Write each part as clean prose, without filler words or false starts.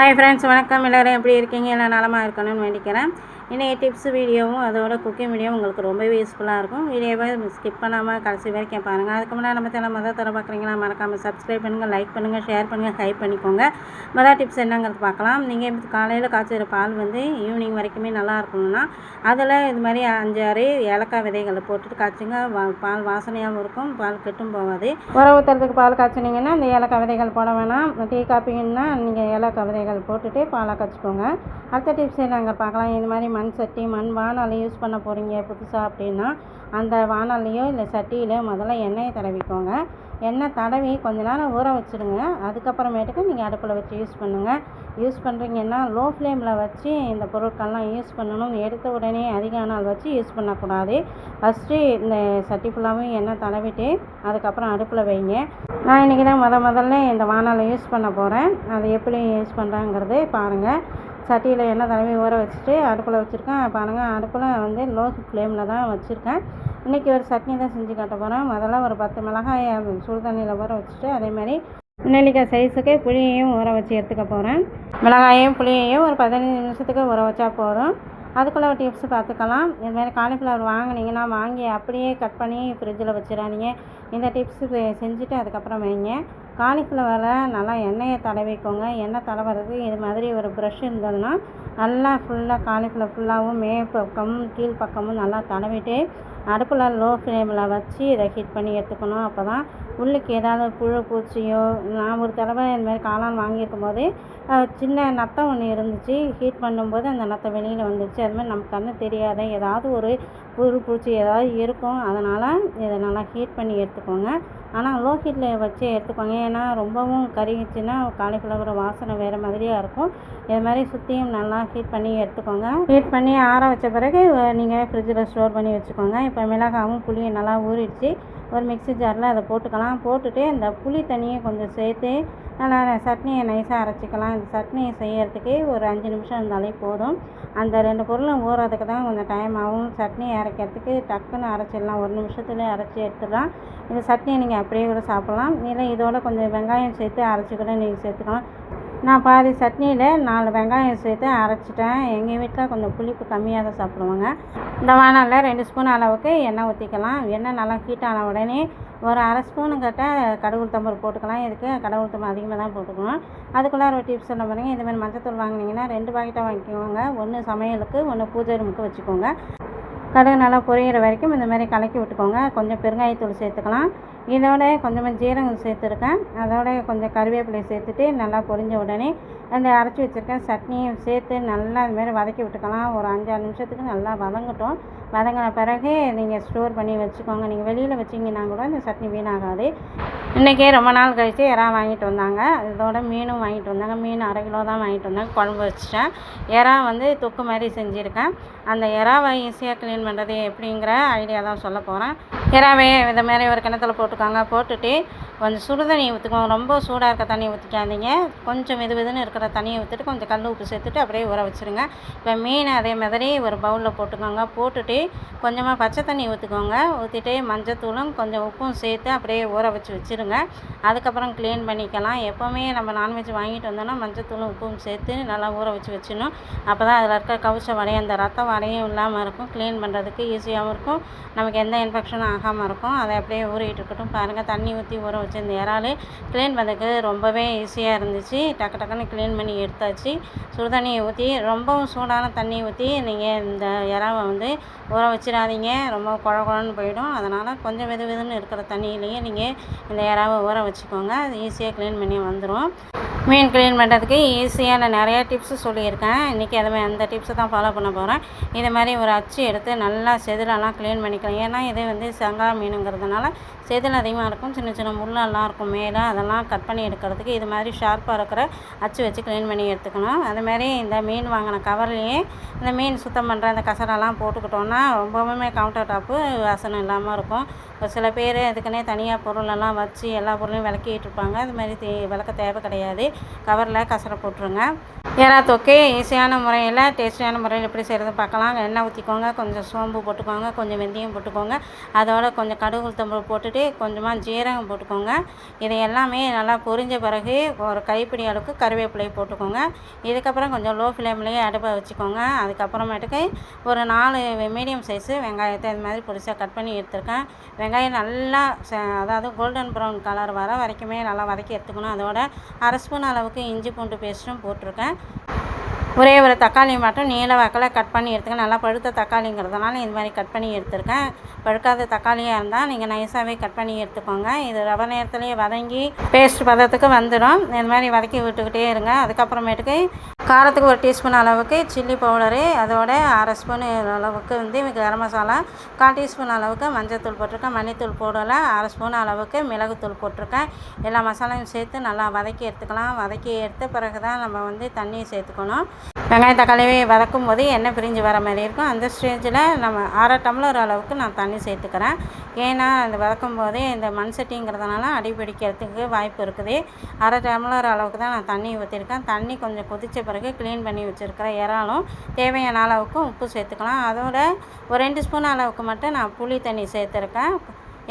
Hi friends, வணக்கம். எல்லோரும் எப்படி இருக்கீங்க? எல்லாம் நலமாக இருக்கணும்னு வேண்டிக்கிறேன். இன்றைக்கி டிப்ஸ் வீடியோவும் அதோட குக்கிங் வீடியோவும் உங்களுக்கு ரொம்பவே யூஸ்ஃபுல்லாக இருக்கும். வீடியோவை ஸ்கிப் பண்ணாமல் கடைசி வரைக்கும் பாருங்கள். அதுக்கு முன்னாடி நம்ம சேனல் மொதல் தர பார்க்குறீங்களா, மறக்காமல் சப்ஸ்கிரைப் பண்ணுங்கள், லைக் பண்ணுங்கள், ஷேர் பண்ணுங்கள், ஹைப் பண்ணிக்கோங்க. மொதல் டிப்ஸ் என்னங்கிறது பார்க்கலாம். நீங்கள் காலையில் காய்ச்சிற பால் ஈவினிங் வரைக்குமே நல்லா இருக்கணும்னா அதில் இது மாதிரி 5-6 ஏலக்காய் விதைகளை போட்டுட்டு காய்ச்சிங்க. பால் வாசனையாகவும் இருக்கும், பால் கெட்டும் போகாது. உர ஊற்றுறதுக்கு பால் காய்ச்சினீங்கன்னா இந்த ஏலக்காய் விதைகள் போட வேணாம். டீ காப்பிங்கன்னா நீங்கள் ஏலக்காய் விதைகள் போட்டுட்டு பாலை காய்ச்சிக்கோங்க. அடுத்த டிப்ஸ் என்னங்க பார்க்கலாம். இது மாதிரி மண் சட்டி, மண் வாணலி யூஸ் பண்ண போகிறீங்க புதுசாக அப்படின்னா அந்த வாணலியோ இல்லை சட்டியிலோ முதல்ல எண்ணெயை தடவிக்கோங்க. எண்ணெய் தடவி கொஞ்ச நேரம் ஊற வச்சுருங்க. அதுக்கப்புறமேட்டுக்கு நீங்கள் அடுப்பில் வச்சு யூஸ் பண்ணுங்கள். யூஸ் பண்ணுறீங்கன்னா லோ ஃப்ளேமில் வச்சு இந்த பொருட்கள்லாம் யூஸ் பண்ணணும். எடுத்த உடனே அதிக நாள் வச்சு யூஸ் பண்ணக்கூடாது. ஃபஸ்ட்டு இந்த சட்டி ஃபுல்லாகவும் எண்ணெய் தடவிட்டு அதுக்கப்புறம் அடுப்பில் வைங்க. நான் இன்றைக்கி தான் முதல்ல இந்த வாணலை யூஸ் பண்ண போகிறேன். அது எப்படி யூஸ் பண்ணுறாங்கிறது பாருங்கள். சட்டியில் எண்ணெய் தடவி ஊற வச்சுட்டு அடுப்பில் வச்சுருக்கேன் பாருங்கள். அடுப்பில் லோ ஃப்ளேமில் தான் வச்சுருக்கேன். இன்றைக்கி ஒரு சட்னி தான் செஞ்சு காட்ட போகிறேன். முதல்ல ஒரு 10 மிளகாயை சுடு தண்ணியில் ஊற வச்சுட்டு அதேமாதிரி நெல்லிக்காய் சைஸுக்கு புளியையும் ஊற வச்சு எடுத்துக்க போகிறேன். மிளகாயையும் புளியையும் ஒரு 15 நிமிஷத்துக்கு ஊற வச்சா போதும். அதுக்குள்ளே ஒரு டிப்ஸ் பார்த்துக்கலாம். இதுமாதிரி காலிஃப்ளவர் வாங்கினீங்கன்னா வாங்கி அப்படியே கட் பண்ணி ஃப்ரிட்ஜில் வச்சிடாதீங்க. இந்த டிப்ஸ் செஞ்சுட்டு அதுக்கப்புறம் வைங்க. காலிஃப்ளவரை நல்லா எண்ணெயை தடவிக்கோங்க. எண்ணெய் தடவுறதுக்கு இது மாதிரி ஒரு ப்ரஷ் இருந்ததுன்னா நல்லா ஃபுல்லாக காலிஃப்ளவர் ஃபுல்லாகவும் மேற்பக்கமும் கீழ்ப்பக்கமும் நல்லா தடவிட்டு அடுப்பில் லோ ஃப்ளேமில் வச்சு இதை ஹீட் பண்ணி எடுத்துக்கணும். அப்போ தான் உள்ளுக்கு ஏதாவது புழு பூச்சியோ, நான் ஒரு தடவை இந்தமாதிரி காளான் வாங்கியிருக்கும் போது சின்ன நத்தம் ஒன்று இருந்துச்சு. ஹீட் பண்ணும்போது அந்த நத்தம் வெளியில் வந்துடுச்சு. அதுமாதிரி நமக்கு கண்ணு தெரியாத ஏதாவது ஒரு புழு பூச்சி ஏதாவது இருக்கும். அதனால் இதை நல்லா ஹீட் பண்ணி எடுத்துக்கோங்க. ஆனால் லோ ஹீட்டில் வச்சு எடுத்துக்கோங்க. ஏன்னா ரொம்பவும் கருகிச்சுன்னா காலிஃப்ளவர் வாசனை வேறு மாதிரியாக இருக்கும். இது மாதிரி சுற்றியும் நல்லா ஹீட் பண்ணி எடுத்துக்கோங்க. ஹீட் பண்ணி ஆற வச்ச பிறகு நீங்கள் ஃப்ரிட்ஜில் ஸ்டோர் பண்ணி வச்சுக்கோங்க. இப்போ மிளகாவும் புளியும் நல்லா ஊறிடுச்சு. ஒரு மிக்ஸி ஜாரில் அதை போட்டுக்கலாம். போட்டுட்டு இந்த புளி தண்ணியை கொஞ்சம் சேர்த்து நல்லா சட்னியை நைஸாக அரைச்சிக்கலாம். இந்த சட்னியை செய்யறதுக்கு ஒரு 5 நிமிஷம் இருந்தாலே போதும். அந்த 2 பொருளும் ஊறதுக்கு தான் கொஞ்சம் டைம் ஆகும். சட்னி அரைக்கிறதுக்கு டக்குன்னு அரைச்சிடலாம். 1 நிமிஷத்துலேயே அரைச்சி எடுத்துடலாம். இந்த சட்னியை நீங்கள் அப்படியே கூட சாப்பிட்லாம். இல்லை இதோட கொஞ்சம் வெங்காயம் சேர்த்து அரைச்சி கூட நீங்கள் சேர்த்துக்கலாம். நான் பாதி சட்னியில் 4 வெங்காயம் சேர்த்து அரைச்சிட்டேன். எங்கள் வீட்டில் கொஞ்சம் புளிப்பு கம்மியாக தான் சாப்பிடுவாங்க. இந்த வானலில் 2 ஸ்பூன் அளவுக்கு எண்ணெய் ஊற்றிக்கலாம். எண்ணெய் நல்லா ஹீட் ஆன உடனே ஒரு அரை ஸ்பூனுக்கிட்ட கடுகு உளுத்தம்பருப்பு போட்டுக்கலாம். இதுக்கு கடுகு உளுத்தம்பருப்பு அதிகமாக தான் போட்டுக்கணும். அதுக்குள்ளே ஒரு டிப்ஸ் சொல்ல பாருங்கள். இது மாதிரி மஞ்சத்தூள் வாங்கினீங்கன்னா 2 பாக்கெட்டாக வாங்கிக்கோங்க. 1 சமையலுக்கு, 1 பூஜை ரூமுக்கு வச்சுக்கோங்க. கடுகு நல்லா பொரியிற வரைக்கும் இந்த மாதிரி கலக்கி விட்டுக்கோங்க. கொஞ்சம் பெருங்காயத்தூள் சேர்த்துக்கலாம். இதோட கொஞ்சமாக ஜீரகம் சேர்த்துருக்கேன். அதோட கொஞ்சம் கருவேப்பிலை சேர்த்துட்டு நல்லா பொரிஞ்ச உடனே அந்த அரைச்சி வச்சுருக்கேன் சட்னியும் சேர்த்து நல்லா இதுமாதிரி வதக்கி விட்டுக்கலாம். ஒரு 5-6 நிமிஷத்துக்கு நல்லா வதங்கட்டும். வதங்கின பிறகு நீங்கள் ஸ்டோர் பண்ணி வச்சுக்கோங்க. நீங்கள் வெளியில் வச்சிங்கன்னா கூட இந்த சட்னி வீணாகாது. இன்றைக்கி ரொம்ப நாள் கழித்து இறா வாங்கிட்டு வந்தாங்க. இதோட மீனும் வாங்கிட்டு வந்தாங்க. மீன் 1/2 கிலோ தான் வாங்கிட்டு வந்தாங்க. குழம்பு வச்சுட்டேன். இறா தொக்கு மாதிரி செஞ்சுருக்கேன். அந்த இறாவை ஈஸியாக க்ளீன் பண்ணுறது எப்படிங்கிற ஐடியா தான் சொல்ல போகிறேன். இறாவே இதை மாதிரி ஒரு கிணத்துல போட்டுக்கோங்க. போட்டுட்டு கொஞ்சம் சுடு தண்ணி ஊற்றிக்கோங்க. ரொம்ப சூடாக இருக்க தண்ணி ஊற்றிக்காதீங்க. கொஞ்சம் வெதுன்னு இருக்கிற தண்ணியை ஊற்றிட்டு கொஞ்சம் கல் உப்பு சேர்த்துட்டு அப்படியே ஊற வச்சுருங்க. இப்போ மீன் அதே மாதிரி ஒரு பவுலில் போட்டுக்கோங்க. போட்டுட்டு கொஞ்சமாக பச்சை தண்ணி ஊற்றிக்கோங்க. ஊற்றிட்டு மஞ்சத்தூளும் கொஞ்சம் உப்பும் சேர்த்து அப்படியே ஊற வச்சு வச்சுருங்க. அதுக்கப்புறம் க்ளீன் பண்ணிக்கலாம். எப்போவுமே நம்ம நான்வெஜ் வாங்கிட்டு வந்தோன்னா மஞ்சத்தூளும் உப்பும் சேர்த்து நல்லா ஊற வச்சு வச்சிடணும். அப்போ தான் அதில் இருக்க கவுச்ச வடையும் அந்த ரத்த வடையும் இல்லாமல் இருக்கும். க்ளீன் பண்ணுறதுக்கு ஈஸியாகவும் இருக்கும். நமக்கு எந்த இன்ஃபெக்ஷனும் ஆகாமல் இருக்கும். அதை அப்படியே ஊறிட்டு இருக்கட்டும். பாருங்கள், தண்ணி ஊற்றி ஊற வச்சு இந்த இறால் க்ளீன் பண்ணுறதுக்கு ரொம்பவே ஈஸியாக இருந்துச்சு. டக்குன்னு க்ளீன் பண்ணி எடுத்தாச்சு. சுடு தண்ணியை ஊற்றி ரொம்பவும் சூடான தண்ணி ஊற்றி நீங்கள் இந்த இறாவை ஊற வச்சிடாதீங்க. ரொம்ப குழன்னு போயிடும். அதனால் கொஞ்சம் வெதுன்னு இருக்கிற தண்ணியிலேயே நீங்கள் இந்த இறாவை ஊற வச்சுக்கோங்க. அது ஈஸியாக க்ளீன் பண்ணி வந்துடும். மீன் க்ளீன் பண்ணுறதுக்கு ஈஸியாக நான் நிறையா டிப்ஸு சொல்லியிருக்கேன். இன்றைக்கி அந்த டிப்ஸை தான் ஃபாலோ பண்ண போகிறேன். இது மாதிரி ஒரு அச்சு எடுத்து நல்லா செதிலெல்லாம் க்ளீன் பண்ணிக்கலாம். ஏன்னா இது சங்கரா மீனுங்கிறதுனால செதில் அதிகமாக இருக்கும். சின்ன முள்ளெல்லாம் இருக்கும் மேலே. அதெல்லாம் கட் பண்ணி எடுக்கிறதுக்கு இது மாதிரி ஷார்ப்பாக இருக்கிற அச்சு வச்சு க்ளீன் பண்ணி எடுத்துக்கணும். அதுமாதிரி இந்த மீன் வாங்கின கவர்லேயே இந்த மீன் சுத்தம் பண்ணுற அந்த கசரெல்லாம் போட்டுக்கிட்டோன்னா ரொம்பவுமே கவுண்டர் டாப்பு வாசனை இல்லாமல் இருக்கும். ஒரு சில பேர் அதுக்குன்னே தனியாக பொருளெல்லாம் வச்சு எல்லா பொருளையும் விளக்கிட்டு இருப்பாங்க. அது மாதிரி விளக்க தேவை கிடையாது. கவரில் கசர போட்டுருங்க. எறா தொக்கு ஈஸியான முறையில் டேஸ்டியான முறையில் எப்படி செய்கிறது பார்க்கலாம். எண்ணெய் ஊற்றிக்கோங்க, கொஞ்சம் சோம்பு போட்டுக்கோங்க, கொஞ்சம் வெந்தயம் போட்டுக்கோங்க, அதோட கொஞ்சம் கடுகு உளுத்தம்பருப்பு போட்டுட்டு கொஞ்சமாக ஜீரகம் போட்டுக்கோங்க. இது எல்லாமே நல்லா பொரிஞ்ச பிறகு ஒரு கைப்பிடி அளவுக்கு கருவேப்பிலை போட்டுக்கோங்க. இதுக்கப்புறம் கொஞ்சம் லோ ஃப்ளேம்லேயே அடுப்பை வச்சுக்கோங்க. அதுக்கப்புறமேட்டுக்கு ஒரு 4 மீடியம் சைஸு வெங்காயத்தை இது மாதிரி பொடிசாக கட் பண்ணி எடுத்துருக்கேன். வெங்காயம் நல்லா அதாவது கோல்டன் ப்ரௌன் கலர் வர வரைக்குமே நல்லா வதக்கி எடுத்துக்கணும். அதோட 1/2 ஸ்பூன் அளவுக்கு இஞ்சி பூண்டு பேஸ்ட்டும் போட்டிருக்கேன். ஒரே ஒரு தக்காளி மட்டும் நீல வாக்கில் கட் பண்ணி எடுத்துக்கேன். நல்லா பழுத்த தக்காளிங்கிறதுனால இது மாதிரி கட் பண்ணி எடுத்துருக்கேன். பழுக்காத தக்காளியாக இருந்தால் நீங்கள் நைஸாகவே கட் பண்ணி எடுத்துக்கோங்க. இது ரவை நேரத்துலேயே வதங்கி பேஸ்ட் பதத்துக்கு வந்துடும். இது மாதிரி வதக்கி விட்டுக்கிட்டே இருங்க. அதுக்கப்புறமேட்டுக்கு காரத்துக்கு 1 டீஸ்பூன் அளவுக்கு சில்லி பவுடரு, அதோட 1/2 ஸ்பூன் அளவுக்கு கரம் மசாலா, 1/4 டீஸ்பூன் அளவுக்கு மஞ்சள்தூள் போட்டிருக்கேன். மல்லித்தூள் போடலை. 1/2 ஸ்பூன் அளவுக்கு மிளகுத்தூள் போட்டிருக்கேன். எல்லா மசாலாவும் சேர்த்து நல்லா வதக்கி எடுத்துக்கலாம். வதக்கி எடுத்த பிறகு தான் நம்ம தண்ணி சேர்த்துக்கணும். வெங்காயம் தக்காளியே வதக்கும் போது எண்ணெய் பிரிஞ்சு வர மாதிரி இருக்கும். அந்த ஸ்டேஜில் நம்ம 1/2 டம்ளர் அளவுக்கு நான் தண்ணி சேர்த்துக்கிறேன். ஏன்னா அந்த வதக்கும் போதே இந்த மண் சட்டிங்கிறதுனால அடிப்பிடிக்கிறதுக்கு வாய்ப்பு இருக்குது. 1/2 டம்ளர் அளவுக்கு தான் நான் தண்ணி ஊற்றிருக்கேன். தண்ணி கொஞ்சம் கொதித்த பிறகு க்ளீன் பண்ணி வச்சுருக்கிற இறாலும் தேவையான அளவுக்கு உப்பு சேர்த்துக்கலாம். அதோட ஒரு 2 ஸ்பூன் அளவுக்கு மட்டும் நான் புளி தண்ணி சேர்த்துருக்கேன்.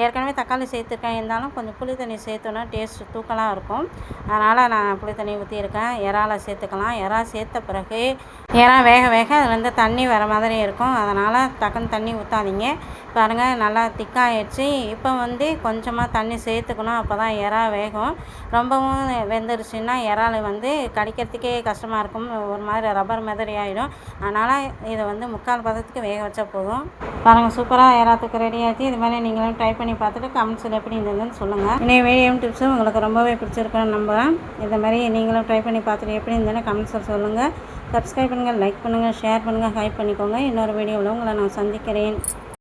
ஏற்கனவே தக்காளி சேர்த்துருக்கேன், இருந்தாலும் கொஞ்சம் புளி தண்ணி சேர்த்தோன்னா டேஸ்ட்டு தூக்கலாக இருக்கும். அதனால் நான் புளி தண்ணி ஊற்றியிருக்கேன். இறால சேர்த்துக்கலாம். இறா சேர்த்த பிறகு இறா வேக வேக அதுலேருந்து தண்ணி வர மாதிரி இருக்கும். அதனால் டக்குன்னு தண்ணி ஊற்றாதீங்க. பாருங்கள், நல்லா திக்காகிடுச்சு. இப்போ கொஞ்சமாக தண்ணி சேர்த்துக்கணும். அப்போ தான் இறா வேகும். ரொம்பவும் வெந்துருச்சுன்னா இறால் கடிக்கிறதுக்கே கஷ்டமாக இருக்கும். ஒரு மாதிரி ரப்பர் மாதிரி ஆகிடும். அதனால் இதை 3/4 பதத்துக்கு வேக வச்சா போதும். பாருங்கள், சூப்பராக இறா தொக்கு ரெடி ஆச்சு. இது மாதிரி நீங்களும் ட்ரை பண்ணி பார்த்துட்டு கமெண்ட்ஸில் எப்படி இருந்ததுன்னு சொல்லுங்கள். இன்னும் வீடியோ டிப்ஸும் உங்களுக்கு ரொம்பவே பிடிச்சிருக்குன்னு நம்புகிறேன். இந்த மாதிரி நீங்களும் ட்ரை பண்ணி பார்த்துட்டு எப்படி இருந்ததுன்னு கமெண்ட்ஸில் சொல்லுங்கள். சப்ஸ்கிரைப் பண்ணுங்கள், லைக் பண்ணுங்கள், ஷேர் பண்ணுங்கள், ஹைப் பண்ணிக்கோங்க. இன்னொரு வீடியோவில் உங்களை நான் சந்திக்கிறேன்.